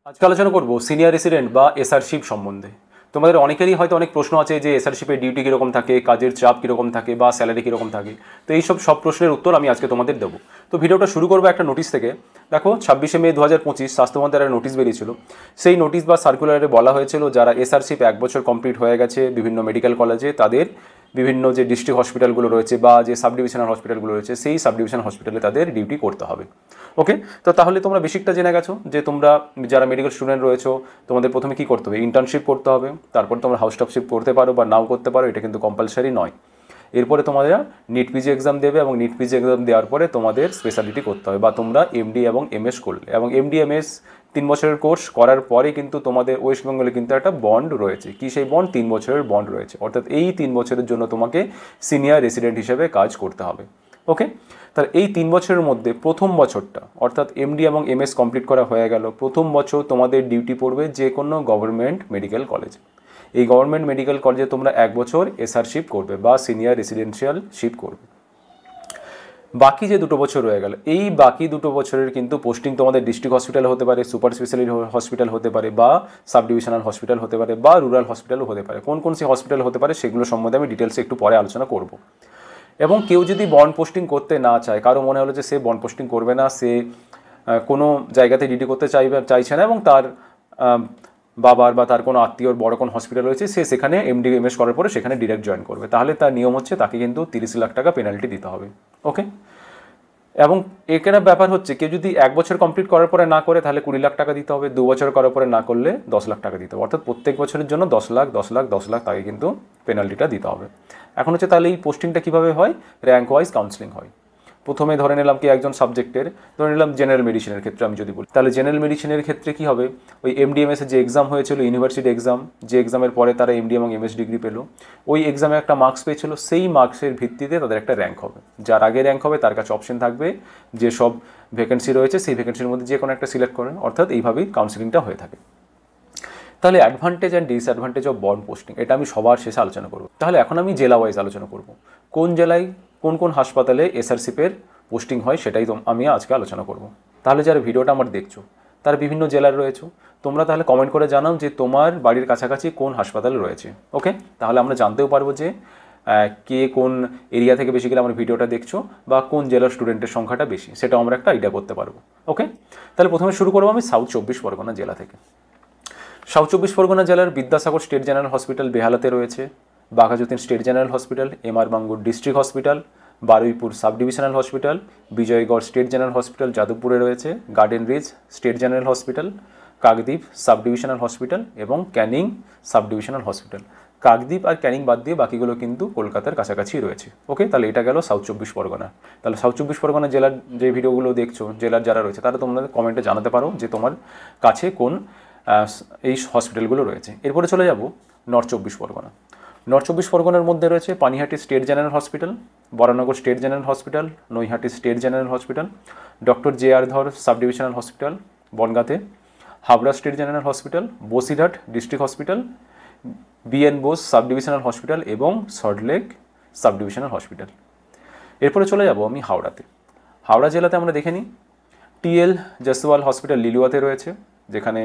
আজকে আলোচনা করব সিনিয়র রেসিডেন্ট বা এসআরশিপ সম্বন্ধে। তোমাদের অনেকেরই হয়তো অনেক প্রশ্ন আছে যে এসআরশিপের ডিউটি কীরকম থাকে, কাজের চাপ কীরকম থাকে বা স্যালারি কীরকম থাকে। তো এইসব প্রশ্নের উত্তর আমি আজকে তোমাদের দেবো। তো ভিডিওটা শুরু করবো একটা নোটিশ থেকে। দেখো 26শে মে 2025 স্বাস্থ্য মন্ত্রণালয়ের নোটিশ বেরিয়েছিল। সেই নোটিশ বা সার্কুলারে বলা হয়েছিল যারা এসআরশিপ 1 বছর কমপ্লিট হয়ে গেছে বিভিন্ন মেডিকেল কলেজে, তাদের বিভিন্ন যে ডিস্ট্রিক্ট হসপিটালগুলো রয়েছে বা যে সাব ডিভিশনাল হসপিটালগুলো রয়েছে সেই সাব ডিভিশনাল হসপিটালে তাদের ডিউটি করতে হবে। ওকে, তো তাহলে তোমরা বেসিকটা জেনে গেছো যে তোমরা যারা মেডিকেল স্টুডেন্ট রয়েছো তোমাদের প্রথমে কী করতে হবে, ইন্টার্নশিপ করতে হবে। তারপর তোমরা হাউস স্টাফশিপ করতে পারো বা নাও করতে পারো, এটা কিন্তু কম্পালসারি নয়। এরপরে তোমাদের নিট পিজি এক্সাম দেবে এবং নিট পিজি এক্সাম দেওয়ার পরে তোমাদের স্পেশালিটি করতে হবে বা তোমরা এমডি এবং এমএস করলে, এবং এমডি এমএস 3 বছরের কোর্স করার পরে কিন্তু তোমাদের ওয়েস্ট বেঙ্গলে কিন্তু একটা বন্ড রয়েছে। কি সেই বন্ড? 3 বছরের বন্ড রয়েছে, অর্থাৎ এই 3 বছরের জন্য তোমাকে সিনিয়র রেসিডেন্ট হিসেবে কাজ করতে হবে। ওকে, তাহলে এই 3 বছরের মধ্যে প্রথম বছরটা অর্থাৎ এমডি এবং এমএস কমপ্লিট করা হয়ে গেল, প্রথম বছর তোমাদের ডিউটি পড়বে যে কোনো গভর্নমেন্ট মেডিকেল কলেজে। এই গভর্নমেন্ট মেডিকেল কলেজে তোমরা 1 বছর এসআরশিপ করবে বা সিনিয়র রেসিডেন্সিয়াল শিপ করবে। বাকি যে 2 বছর রয়ে গেল, এই বাকি 2 বছরের কিন্তু পোস্টিং তোমাদের ডিস্ট্রিক্ট হসপিটাল হতে পারে, সুপার স্পেশালিটি হসপিটাল হতে পারে বা সাব ডিভিশনাল হসপিটাল হতে পারে বা রুরাল হসপিটালও হতে পারে। কোন কোন সেই হসপিটাল হতে পারে সেগুলো সম্বন্ধে আমি ডিটেলসে একটু পরে আলোচনা করব। এবং কেউ যদি বন্ড পোস্টিং করতে না চায়, কারো মনে হলো যে সে বন্ড পোস্টিং করবে না, সে কোনো জায়গাতে ডিউটি করতে চাইছে না এবং তার বাবার বা তার কোনো আত্মীয়র বড় কোনো হসপিটাল রয়েছে, সে সেখানে এমডি এমএস করার পরে সেখানে ডিরেক্ট জয়েন করবে, তাহলে তার নিয়ম হচ্ছে তাকে কিন্তু 30 লাখ টাকা পেনাল্টি দিতে হবে। ওকে, এবং এখানে ব্যাপার হচ্ছে কেউ যদি 1 বছর কমপ্লিট করার পরে না করে তাহলে 20 লাখ টাকা দিতে হবে, 2 বছর করার পরে না করলে 10 লাখ টাকা দিতে হবে, অর্থাৎ প্রত্যেক বছরের জন্য 10 লাখ 10 লাখ 10 লাখ তাকে কিন্তু পেনাল্টিটা দিতে হবে। এখন হচ্ছে তাহলে এই পোস্টিংটা কীভাবে হয়? র্যাঙ্ক ওয়াইজ কাউন্সিলিং হয়। প্রথমে ধরে নিলাম কি একজন সাবজেক্টের, ধরে নিলাম জেনারেল মেডিসিনের ক্ষেত্রে আমি যদি বলি, তাহলে জেনারেল মেডিসিনের ক্ষেত্রে কী হবে, ওই এমডিএমএসের যে এক্সাম হয়েছিল ইউনিভার্সিটি এক্সাম, যে এক্সামের পরে তারা এমডি এবং এমএস ডিগ্রি পেলো, ওই এক্সামে একটা মার্কস পেয়েছিল, সেই মার্কসের ভিত্তিতে তাদের একটা র্যাঙ্ক হবে। যার আগে র্যাঙ্ক হবে তার কাছে অপশন থাকবে যে সব ভ্যাকেন্সি রয়েছে সেই ভ্যাকেন্সির মধ্যে যে কোনো একটা সিলেক্ট করেন, অর্থাৎ এইভাবেই কাউন্সিলিংটা হয়ে থাকে। তাহলে advantage and disadvantage of bond posting এটা আমি সবার শেষে আলোচনা করব। তাহলে এখন আমি জেলা ওয়াইজ আলোচনা করব, কোন জেলায় কোন কোন হাসপাতালে এসআরশিপের পোস্টিং হয় সেটাই আমি আজকে আলোচনা করব। তাহলে যারা ভিডিওটা আমার দেখছো তারা বিভিন্ন জেলার রয়েছে, তোমরা তাহলে কমেন্ট করে জানাও যে তোমার বাড়ির কাছাকাছি কোন হাসপাতাল রয়েছে। ওকে, তাহলে আমরা জানতেও পারবো যে কে কোন এরিয়া থেকে বেশি গেলে আমার ভিডিওটা দেখছো বা কোন জেলার স্টুডেন্টের সংখ্যাটা বেশি, সেটাও আমরা একটা আইডিয়া করতে পারবো। ওকে, তাহলে প্রথমে শুরু করবো আমি সাউথ 24 পরগনা জেলা থেকে। সাউথ 24 পরগনা জেলার বিদ্যাসাগর স্টেট জেনারেল হসপিটাল বেহালাতে রয়েছে, Baghajatin state general hospital, MR Bangur district hospital, Baruipur sub divisional hospital, Bijoygarh state general hospital যাদবপুরে রয়েছে, garden reach state general hospital, Kakdwip sub divisional hospital এবং Canning sub divisional hospital. Kakdwip আর ক্যানিং বাদ দিয়ে বাকিগুলো কিন্তু কলকাতার কাছাকাছি রয়েছে। ওকে, তাহলে এটা গেল সাউথ 24 পরগনা। তাহলে সাউথ 24 পরগনা জেলার যে ভিডিওগুলো দেখছো, জেলার যারা রয়েছে তারা তোমরা কমেন্টে জানাতে পারো যে তোমার কাছে কোন এই হসপিটালগুলো রয়েছে। এরপরে চলে যাব নর্থ 24 পরগনা। নর্থ 24 পরগনার মধ্যে রয়েছে Panihati state general hospital, Baranagar state general hospital, Naihati state general hospital, doctor J R. Dhar sub divisional hospital বনগাঁতে, Habra state general hospital, Basirhat district hospital, B N. Bose sub divisional hospital এবং সল্টলেক সাব ডিভিশনাল হসপিটাল। এরপরে চলে যাব আমি হাওড়াতে। হাওড়া জেলাতে আমরা দেখে নিই টি.এল. জয়সওয়াল হসপিটাল লিলুয়াতে রয়েছে, যেখানে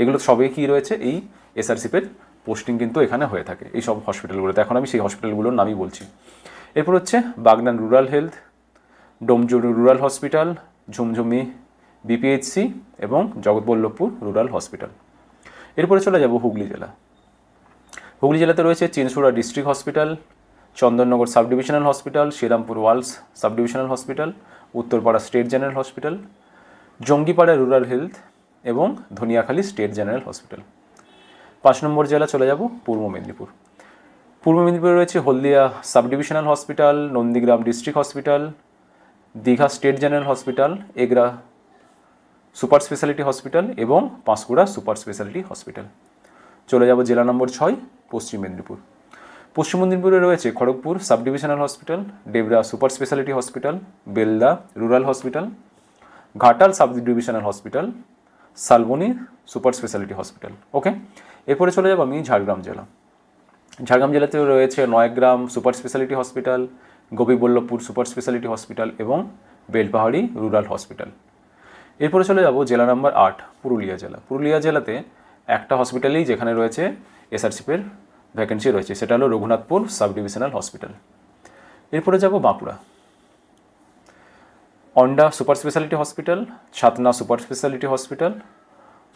এগুলো সবই কী রয়েছে, এই এসআরশিপের পোস্টিং কিন্তু এখানে হয়ে থাকে এই সব হসপিটালগুলোতে। এখন আমি সেই হসপিটালগুলোর নামই বলছি। এরপর হচ্ছে Bagnan rural health, Domjur rural hospital, Jhumjhumi BPHC এবং জগৎবল্লভপুর রুরাল হসপিটাল। এরপরে চলে যাব হুগলি জেলা। হুগলি জেলাতে রয়েছে Chinsurah district hospital, Chandannagar sub divisional hospital, Serampore Walsh sub divisional hospital, Uttarpara state general hospital, Jangipara rural health এবং ধনিয়াখালী স্টেট জেনারেল হসপিটাল। 5 নম্বর জেলা চলে যাব পূর্ব মেদিনীপুর। পূর্ব মেদিনীপুরে রয়েছে Haldia sub divisional hospital, Nandigram district hospital, Digha state general hospital, Egra super speciality hospital এবং পাঁশকুড়া সুপার স্পেশালিটি হসপিটাল। চলে যাব জেলা নম্বর 6 পশ্চিম মেদিনীপুর। পশ্চিম মেদিনীপুরে রয়েছে Kharagpur sub divisional hospital, Debra super speciality hospital, Belda rural hospital, Ghatal sub divisional hospital, Salboni super speciality hospital. Okay, এরপরে চলে যাব আমি ঝাড়গ্রাম জেলা। ঝাড়গ্রাম জেলাতে রয়েছে Nayagram super speciality hospital, Gopiballavpur super speciality hospital এবং বেলপাহাড়ি রুরাল হসপিটাল। এরপরে চলে যাব জেলা নাম্বার 8, পুরুলিয়া জেলা। পুরুলিয়া জেলাতে একটা হসপিটালেই যেখানে রয়েছে এসআরসিপের ভ্যাকেন্সি রয়েছে, সেটা হলো রঘুনাথপুর সাব ডিভিশনাল হসপিটাল। এরপরে যাব Bankura, Onda super speciality hospital, Chhatna super speciality hospital,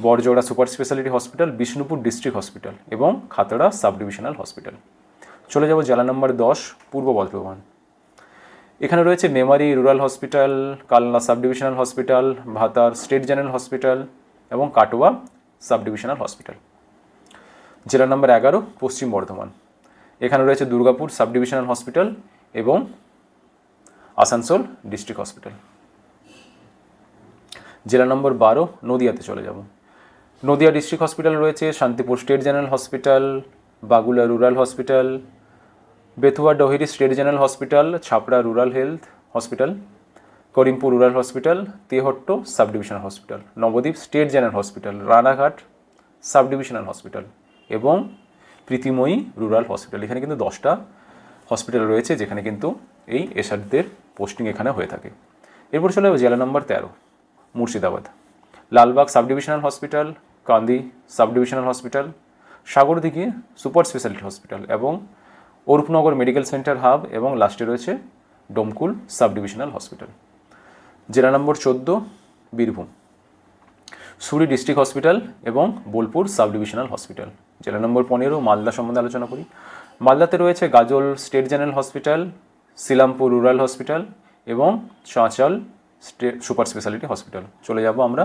Barjora super speciality hospital, Bishnupur district hospital এবং খাতড়া সাব ডিভিশনাল হসপিটাল। চলে যাব জেলা নম্বর 10, পূর্ব বর্ধমান। এখানে রয়েছে Memari rural hospital, Kalna sub divisional hospital, ভাতার স্টেট জেনারেল হসপিটাল এবং কাটোয়া সাব ডিভিশনাল হসপিটাল। জেলা নম্বর 11, পশ্চিম বর্ধমান। এখানে রয়েছে দুর্গাপুর সাব ডিভিশনাল হসপিটাল এবং আসানসোল ডিস্ট্রিক্ট হসপিটাল। জেলা নম্বর 12, নদিয়াতে চলে যাব। নদিয়া ডিস্ট্রিক্ট হসপিটাল রয়েছে Shantipur state general hospital, Bagula rural hospital, Bethuadahari state general hospital, Chhapra rural health hospital, Karimpur rural hospital, Tehatta sub divisional hospital, Nabadwip state general hospital, Ranaghat sub divisional hospital এবং Pritimoyee rural hospital. এখানে কিন্তু 10টা hospital রয়েছে যেখানে কিন্তু এই এসআরদের পোস্টিং এখানে হয়ে থাকে। এরপর চলে যাবে জেলা নম্বর 13, Murshidabad. Lalbag sub divisional hospital, Kandi sub divisional hospital, Sagardighi super speciality hospital এবং অরূপনগর মেডিকেল সেন্টার হাব এবং লাস্টে রয়েছে ডোমকুল সাব ডিভিশনাল হসপিটাল। জেলা নম্বর 14, বীরভূম। সুরি ডিস্ট্রিক্ট হসপিটাল এবং বোলপুর সাব ডিভিশনাল হসপিটাল। জেলা নম্বর 15, মালদা সম্বন্ধে আলোচনা করি। মালদাতে রয়েছে Gajol state general hospital, Shilampur rural hospital এবং চাঁচাল সুপার স্পেশালিটি হসপিটাল। চলে যাব আমরা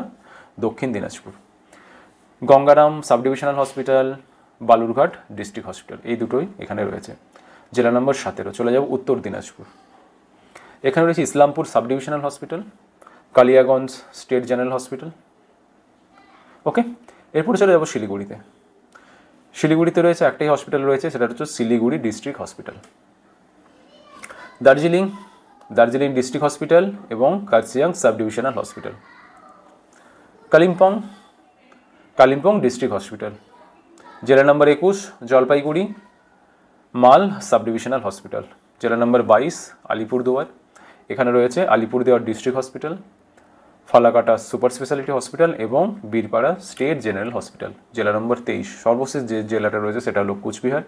Dakshin Dinajpur, Gangaram sub divisional hospital, Balurghat district hospital, এই দুটোই এখানে রয়েছে। জেলা নম্বর 17, চলে যাব উত্তর দিনাজপুর। এখানে রয়েছে Islampur sub divisional hospital, Kaliaganj state general hospital. Okay, এরপরে চলে যাব শিলিগুড়িতে। শিলিগুড়িতে রয়েছে একটাই হসপিটাল রয়েছে, সেটা হচ্ছে Siliguri district hospital. Darjeeling district hospital এবং Kurseong sub divisional hospital. Kalimpong district hospital. জেলা নম্বর 21, জলপাইগুড়ি মাল সাব ডিভিশনাল হসপিটাল। জেলা নম্বর 22, আলিপুরদুয়ার। এখানে রয়েছে Alipurduar district hospital, Falakata super speciality hospital এবং বীরপাড়া স্টেট জেনারেল হসপিটাল। জেলা নম্বর 23, সর্বশেষ যে জেলাটা রয়েছে সেটা হলো কুচবিহার।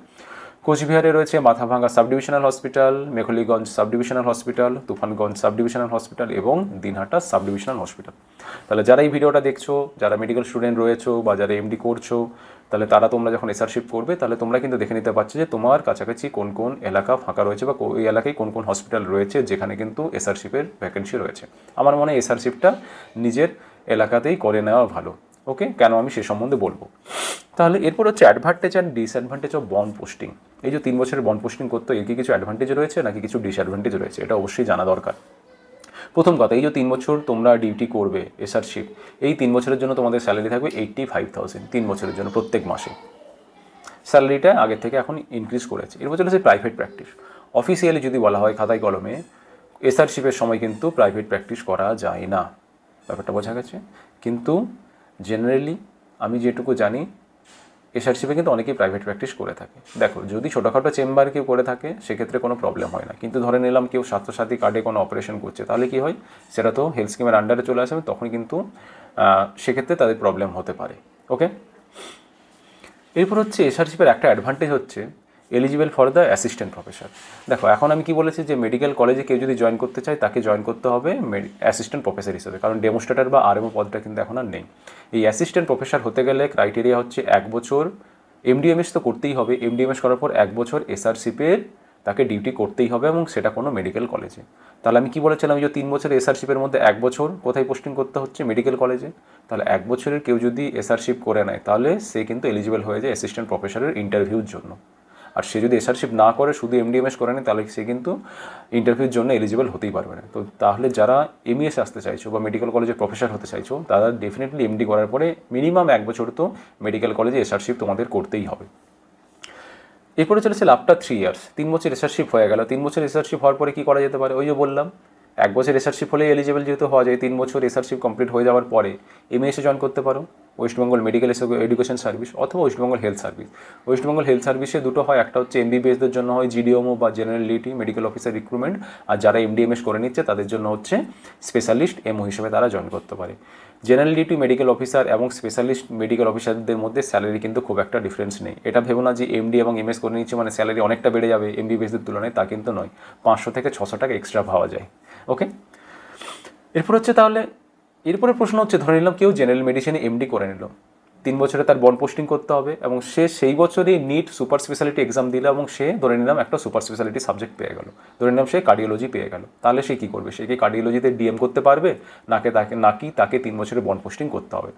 কোচবিহারে রয়েছে Mathabhanga sub divisional hospital, Mekhliganj sub divisional hospital, Tufanganj sub divisional hospital এবং দিনহাটা সাব ডিভিশনাল হসপিটাল। তাহলে যারা এই ভিডিওটা দেখছো, যারা মেডিকেল স্টুডেন্ট রয়েছো বা যারা এমডি করছো, তাহলে তোমরা যখন এসআরশিপ করবে তাহলে তোমরা কিন্তু দেখে নিতে পারছো যে তোমার কাছাকাছি কোন কোন এলাকা ফাঁকা রয়েছে বা ওই এলাকায় কোন কোন হসপিটাল রয়েছে যেখানে কিন্তু এসআরশিপের ভ্যাকেন্সি রয়েছে। আমার মনে হয় এসআরশিপটা নিজের এলাকাতেই করে নেওয়া ভালো। ওকে, কেন আমি সে সম্বন্ধে বলবো। তাহলে এরপর হচ্ছে advantage and disadvantage of bond posting. এই যে 3 বছরের বন্ড পোস্টিং করতে এর কি কিছু অ্যাডভান্টেজ রয়েছে নাকি কিছু ডিসঅ্যাডভান্টেজ রয়েছে, এটা অবশ্যই জানা দরকার। প্রথম কথা, এই যে 3 বছর তোমরা ডিউটি করবে এসআরশিপ, এই 3 বছরের জন্য তোমাদের স্যালারি থাকবে 85,000 3 বছরের জন্য প্রত্যেক মাসে। স্যালারিটা আগের থেকে এখন ইনক্রিজ করেছে। এরপর চলেছে প্রাইভেট প্র্যাকটিস। অফিসিয়ালি যদি বলা হয় খাতায় কলমে, এসআরশিপের সময় কিন্তু প্রাইভেট প্র্যাকটিস করা যায় না, ব্যাপারটা বোঝা গেছে। কিন্তু জেনারেলি আমি যেটুকু জানি এসআরশিপে কিন্তু অনেকেই প্রাইভেট প্র্যাকটিস করে থাকে। দেখো, যদি ছোটোখাটো চেম্বার কেউ করে থাকে সেক্ষেত্রে কোনো প্রবলেম হয় না, কিন্তু ধরে নিলাম কেউ স্বাস্থ্যসাথী কার্ডে কোনো অপারেশন করছে, তাহলে কি হয়, সেটা তো হেলথ স্কিমের আন্ডারে চলে আসবে, তখন কিন্তু সেক্ষেত্রে তাদের প্রবলেম হতে পারে। ওকে, এরপর হচ্ছে এসআরশিপের একটা অ্যাডভান্টেজ হচ্ছে eligible for the assistant professor. দেখো, এখন আমি কি বলেছি যে মেডিকেল কলেজে কেউ যদি জয়েন করতে চায় তাকে জয়েন করতে হবে অ্যাসিস্ট্যান্ট প্রফেসর হিসেবে, কারণ ডেমোস্ট্রেটর বা আরএমও পদটা কিন্তু এখন আর নেই। এই অ্যাসিস্ট্যান্ট প্রফেসর হতে গেলে ক্রাইটেরিয়া হচ্ছে 1 বছর এমডিএমএস তো করতেই হবে, এমডিএমএস করার পর 1 বছর এসআরশিপের তাকে ডিউটি করতেই হবে এবং সেটা কোনো মেডিকেল কলেজে। তাহলে আমি কি বলেছিলাম, যে 3 বছর এসআরশিপের মধ্যে 1 বছর কোথায় পোস্টিং করতে হচ্ছে, মেডিকেল কলেজে। তাহলে 1 বছরের কেউ যদি এসআরশিপ করে নেয় তাহলে সে কিন্তু এলিজিবল হয়ে যায় অ্যাসিস্ট্যান্ট প্রফেসরের ইন্টারভিউর জন্য। আর সে যদি এসআরশিপ না করে শুধু এমডিএমএস করে নেয় তাহলে সে কিন্তু ইন্টারভিউর জন্য এলিজিবল হতেই পারবে না। তো তাহলে যারা এমইএস আসতে চাইছো বা মেডিকেল কলেজে প্রফেসর হতে চাইছো, তারা ডেফিনেটলি এমডি করার পরে মিনিমাম 1 বছর তো মেডিকেল কলেজে এসআরশিপ তোমাদের করতেই হবে। এরপরে চলেছে আফটার 3 ইয়ার্স, 3 বছর এসআরশিপ হয়ে গেল। 3 বছর এসআরশিপ হওয়ার পরে কী করা যেতে পারে, ওই যে বললাম 1 বছর এসআরশিপ হলেই এলিজিবল যেহেতু হওয়া যায়, 3 বছর এসআরশিপ কমপ্লিট হয়ে যাওয়ার পরে এমএএসে জয়েন করতে পারো। ওয়েস্টবেঙ্গল মেডিকেল এডুকেশন সার্ভিস অথবা West Bengal health service. West Bengal health সার্ভিসে দুটো হয়, একটা হচ্ছে এমবিবিএসদের জন্য হয় জিডিওমো বা general duty medical officer recruitment, আর যারা এমডিএমএস করে নিচ্ছে তাদের জন্য হচ্ছে স্পেশালিস্ট এমও হিসেবে তারা জয়েন করতে পারে। জেনারেল ডিউটি মেডিকেল অফিসার এবং স্পেশালিস্ট মেডিকেল অফিসারদের মধ্যে স্যালারি কিন্তু খুব একটা ডিফারেন্স নেই। এটা ভেবো না যে এমডি এবং এমএস করে নিচ্ছে মানে স্যালারি অনেকটা বেড়ে যাবে এমবিবিএসদের তুলনায়, তা কিন্তু নয়। 500 থেকে 600 টাকা এক্সট্রা পাওয়া যায়। ওকে, এরপর হচ্ছে তাহলে এরপরে প্রশ্ন হচ্ছে, ধরে নিলাম কেউ জেনারেল মেডিসিনে এমডি করে নিল, 3 বছরে তার বন্ড পোস্টিং করতে হবে এবং সে সেই বছরই নিট সুপার স্পেশালিটি এক্সাম দিল এবং সে ধরে নিলাম একটা সুপার স্পেশালিটি সাবজেক্ট পেয়ে গেল, ধরে নিলাম সে কার্ডিওলজি পেয়ে গেল। তাহলে সে কী করবে? সে কি কার্ডিওলজিতে ডিএম করতে পারবে নাকি তাকে 3 বছরের বন্ড পোস্টিং করতে হবে?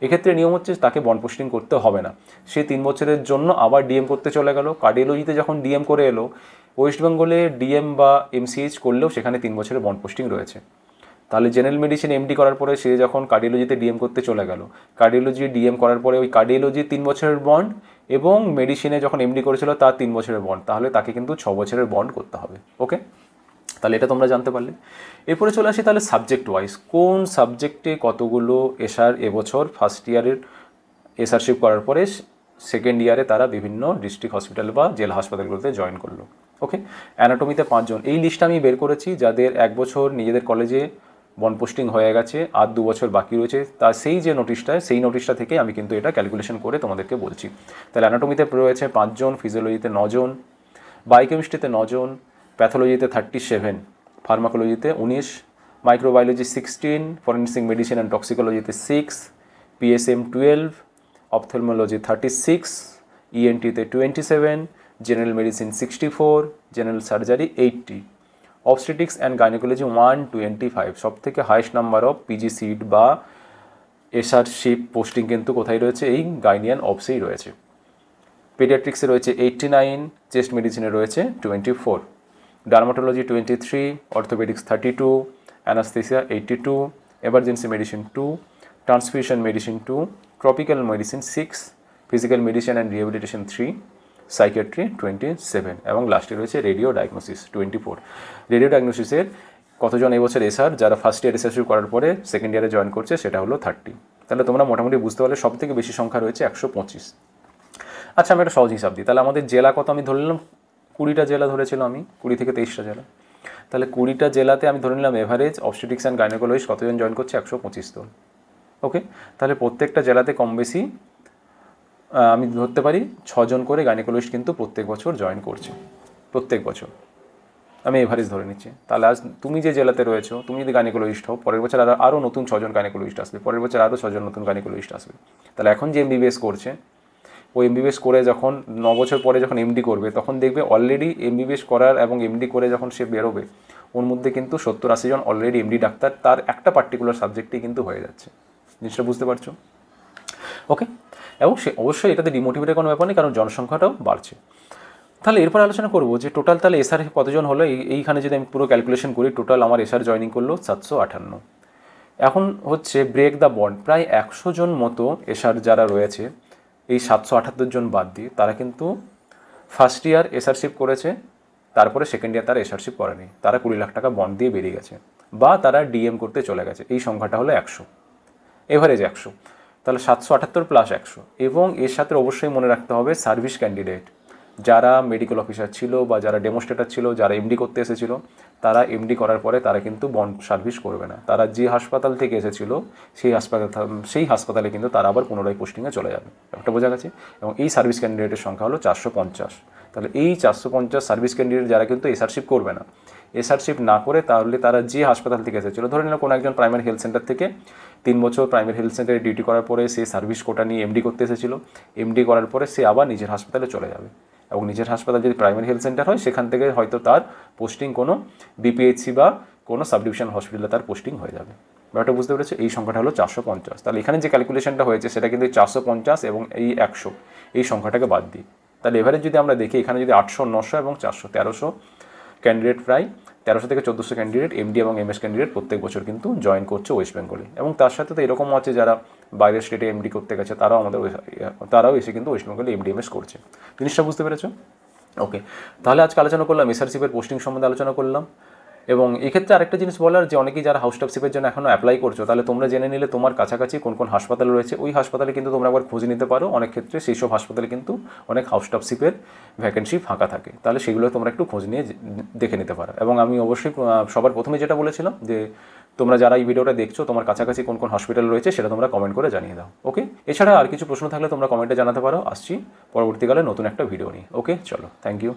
এক্ষেত্রে নিয়ম হচ্ছে তাকে বন্ড পোস্টিং করতে হবে না, সে 3 বছরের জন্য আবার ডিএম করতে চলে গেল। কার্ডিওলজিতে যখন ডিএম করে এলো, ওয়েস্ট বেঙ্গলে ডিএম বা এমসিএইচ করলেও সেখানে 3 বছরের বন্ড পোস্টিং রয়েছে। তাহলে জেনারেল মেডিসিন এমডি করার পরে সে যখন কার্ডিওলজিতে ডিএম করতে চলে গেল, কার্ডিওলজি ডিএম করার পরে ওই কার্ডিওলজি 3 বছরের বন্ড এবং মেডিসিনে যখন এমডি করেছিল তার 3 বছরের বন্ড, তাহলে তাকে কিন্তু 6 বছরের বন্ড করতে হবে। ওকে, তাহলে এটা তোমরা জানতে পারলে। এরপরে চলে আসি তাহলে সাবজেক্ট ওয়াইজ, কোন সাবজেক্টে কতগুলো এসআর এবছর ফার্স্ট ইয়ারের এসআরশিপ করার পরে সেকেন্ড ইয়ারে তারা বিভিন্ন ডিস্ট্রিক্ট হসপিটাল বা জেলা হাসপাতালগুলোতে জয়েন করলো। ওকে, অ্যানাটমিতে 5 জন, এই লিস্টটা আমি বের করেছি যাদের 1 বছর নিজেদের কলেজে বন্ড পোস্টিং হয়ে গেছে আর 2 বছর বাকি রয়েছে, তা সেই যে নোটিশটা থেকে আমি কিন্তু এটা ক্যালকুলেশন করে তোমাদেরকে বলছি। তাহলে অ্যানাটমিতে রয়েছে 5 জন, ফিজিওলজিতে 9 জন, বায়োকেমিস্ট্রিতে 9 জন, প্যাথোলজিতে 37, ফার্মাকোলজিতে 19, মাইক্রোবায়োলজি 16, ফরেনসিক মেডিসিন অ্যান্ড টক্সিকোলজিতে 6, পিএসএম 12, অপথেলমোলজি 36, ইএনটিতে 27, general medicine 64, general surgery 80, obstetrics and gynaecology 125, সব থেকে highest number of PG seat বা এসআরশিপ পোস্টিং কিন্তু কোথায় রয়েছে? এই গাইনিয়ান অবসেই রয়েছে। পেডিয়াট্রিক্সে রয়েছে 89, চেস্ট মেডিসিনে রয়েছে 24, dermatology 23, orthopaedics 32, anaesthesia 82, emergency medicine 2, transfusion medicine 2, tropical medicine 6, physical medicine and rehabilitation 3, psychiatry 27 এবং লাস্টে রয়েছে রেডিও ডায়াগনোসিস 24। রেডিও ডায়াগনোসিসের কতজন এবছর এসআর যারা ফার্স্ট ইয়ার এসআরশিপ করার পরে সেকেন্ড ইয়ারে জয়েন করছে সেটা হলো 30। তাহলে তোমরা মোটামুটি বুঝতে পারলে সব থেকে বেশি সংখ্যা রয়েছে 125। আচ্ছা, আমি একটা সহজ হিসাব দিই। তাহলে আমাদের জেলা কত? আমি ধরে নিলাম 20টা জেলা ধরেছিলাম আমি, 20 থেকে 23টা জেলা। তাহলে 20টা জেলাতে আমি ধরে নিলাম এভারেজ অবস্টেটিক্স অ্যান্ড গাইনোকোলজিস্ট কতজন জয়েন করছে? 125 জন। ওকে, তাহলে প্রত্যেকটা জেলাতে কম বেশি আমি ধরতে পারি 6 জন করে গাইনোকোলজিস্ট কিন্তু প্রত্যেক বছর জয়েন করছে, প্রত্যেক বছর আমি এভারেজ ধরে নিচ্ছি। তাহলে আজ তুমি যে জেলাতে রয়েছো, তুমি যদি গাইনোকোলজিস্ট হও, পরের বছর আরও নতুন 6 জন গাইনোকোলজিস্ট আসবে, পরের বছর আরও 6 জন নতুন গাইনোকোলজিস্ট আসবে। তাহলে এখন যে এমবিবিএস করছে, ও এমবিবিএস করে যখন 9 বছর পরে যখন এমডি করবে, তখন দেখবে অলরেডি এমবিবিএস করার এবং এমডি করে যখন সে বেরোবে, ওর মধ্যে কিন্তু 70-80 জন অলরেডি এমডি ডাক্তার তার একটা পার্টিকুলার সাবজেক্টেই কিন্তু হয়ে যাচ্ছে। জিনিসটা বুঝতে পারছো? ওকে, এবং সে অবশ্যই এটাতে ডিমোটিভেটের কোনো ব্যাপার নেই, কারণ জনসংখ্যাটাও বাড়ছে। তাহলে এরপর আলোচনা করবো যে টোটাল তাহলে এসআর কতজন হলো। এইখানে যদি আমি পুরো ক্যালকুলেশন করি, টোটাল আমার এসআর জয়েনিং করলো 758। এখন হচ্ছে ব্রেক দ্য বন্ড, প্রায় 100 জন মতো এসআর যারা রয়েছে, এই 778 জন বাদ দিয়ে তারা কিন্তু ফার্স্ট ইয়ার এসআরশিপ করেছে, তারপরে সেকেন্ড ইয়ার তারা এসআরশিপ করেনি, তারা 20 লাখ টাকা বন্ড দিয়ে বেরিয়ে গেছে বা তারা ডিএম করতে চলে গেছে। এই সংখ্যাটা হলো 100, এভারেজ 100। তাহলে 778 প্লাস 100, এবং এর সাথে অবশ্যই মনে রাখতে হবে সার্ভিস ক্যান্ডিডেট যারা মেডিকেল অফিসার ছিল বা যারা ডেমোস্ট্রেটর ছিল, যারা এমডি করতে এসেছিল, তারা এমডি করার পরে তারা কিন্তু বন্ড সার্ভিস করবে না। তারা যে হাসপাতাল থেকে এসেছিল সেই হাসপাতালে কিন্তু তারা আবার পুনরায় পোস্টিংয়ে চলে যাবে। একটা বোঝা গেছে? এবং এই সার্ভিস ক্যান্ডিডেটের সংখ্যা হলো 450। তাহলে এই 450 সার্ভিস ক্যান্ডিডেট যারা কিন্তু এসআরশিপ করবে না, এসআরশিপ না করে তাহলে তারা যে হাসপাতাল থেকে এসেছিলো, ধরে নিল কোনো একজন প্রাইমারি হেলথ সেন্টার থেকে 3 বছর প্রাইমারি হেলথ সেন্টারে ডিউটি করার পরে সে সার্ভিস কোটা নিয়ে এমডি করতে এসেছিলো, এমডি করার পরে সে আবার নিজের হাসপাতালে চলে যাবে, এবং নিজের হাসপাতাল যদি প্রাইমারি হেলথ সেন্টার হয় সেখান থেকে হয়তো তার পোস্টিং কোনো বিপিএইচসি বা কোনো সাবডিভিশন হসপিটালে তার পোস্টিং হয়ে যাবে। ব্যাপারটা বুঝতে পেরেছো? এই সংখ্যাটা হলো 450। তাহলে এখানে যে ক্যালকুলেশনটা হয়েছে সেটা কিন্তু 450 এবং এই 100 এই সংখ্যাটাকে বাদ দিই। তাহলে এভারেজ যদি আমরা দেখি, এখানে যদি 800, 900 এবং 400, 1300 ক্যান্ডিডেট, প্রায় 1300 থেকে 1400 ক্যান্ডিডেট এমডি এবং এমএস ক্যান্ডিডেট প্রত্যেক বছর কিন্তু জয়েন করছে ওয়েস্ট বেঙ্গলে। এবং তার সাথে তো এরকমও আছে যারা বাইরের স্টেটে এমডি করতে গেছে, তারাও এসে কিন্তু ওয়েস্ট বেঙ্গলে এমডিএমএস করছে। জিনিসটা বুঝতে পেরেছো? ওকে, তাহলে আজকে আলোচনা করলাম এসআরশিপের পোস্টিং সম্বন্ধে আলোচনা করলাম। এবং এক্ষেত্রে আরেকটা জিনিস বলার যে অনেকেই যারা হাউস স্টাফশিপের জন্য এখনও অ্যাপ্লাই করছো, তাহলে তোমরা জেনে নিলে তোমার কাছাকাছি কোন কোন হাসপাতাল রয়েছে, ওই হাসপাতালে কিন্তু তোমরা একবার খোঁজ নিতে পারো। অনেক ক্ষেত্রে সেই সব হাসপাতালে কিন্তু অনেক হাউস স্টাফশিপের ভ্যাকেন্সি ফাঁকা থাকে, তাহলে সেগুলো তোমরা একটু খোঁজ নিয়ে দেখে নিতে পারো। এবং আমি অবশ্যই সবার প্রথমে যেটা বলেছিলাম যে তোমরা যারা এই ভিডিওটা দেখছো তোমার কাছাকাছি কোন কোন হসপিটাল রয়েছে সেটা তোমরা কমেন্ট করে জানিয়ে দাও। ওকে, এছাড়া আর কিছু প্রশ্ন থাকলে তোমরা কমেন্টে জানাতে পারো। আসছি পরবর্তীকালে নতুন একটা ভিডিও নিয়ে। ওকে, চলো, থ্যাংক ইউ।